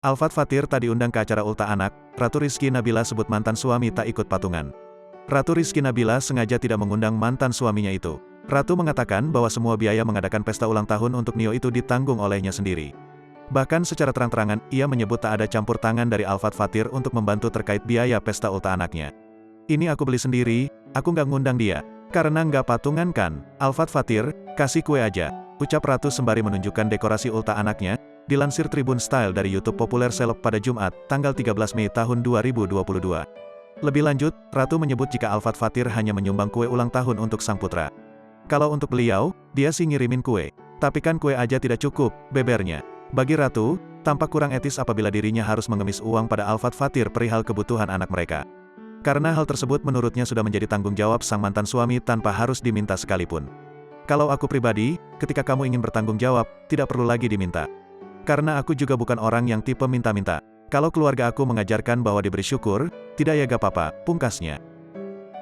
Alfat Fathir tak diundang ke acara ultah anak, Ratu Rizky Nabila sebut mantan suami tak ikut patungan. Ratu Rizky Nabila sengaja tidak mengundang mantan suaminya itu. Ratu mengatakan bahwa semua biaya mengadakan pesta ulang tahun untuk Nio itu ditanggung olehnya sendiri. Bahkan secara terang-terangan, ia menyebut tak ada campur tangan dari Alfat Fathir untuk membantu terkait biaya pesta ultah anaknya. Ini aku beli sendiri, aku nggak ngundang dia. Karena nggak patungan kan, Alfat Fathir, kasih kue aja, ucap Ratu sembari menunjukkan dekorasi ultah anaknya. Dilansir Tribun Style dari YouTube populer seleb pada Jumat, tanggal 13 Mei tahun 2022. Lebih lanjut, Ratu menyebut jika Alfat Fathir hanya menyumbang kue ulang tahun untuk sang putra. Kalau untuk beliau, dia sih ngirimin kue. Tapi kan kue aja tidak cukup, bebernya. Bagi Ratu, tampak kurang etis apabila dirinya harus mengemis uang pada Alfat Fathir perihal kebutuhan anak mereka. Karena hal tersebut menurutnya sudah menjadi tanggung jawab sang mantan suami tanpa harus diminta sekalipun. Kalau aku pribadi, ketika kamu ingin bertanggung jawab, tidak perlu lagi diminta. Karena aku juga bukan orang yang tipe minta-minta. Kalau keluarga aku mengajarkan bahwa diberi syukur, tidak ya gak apa-apa, pungkasnya.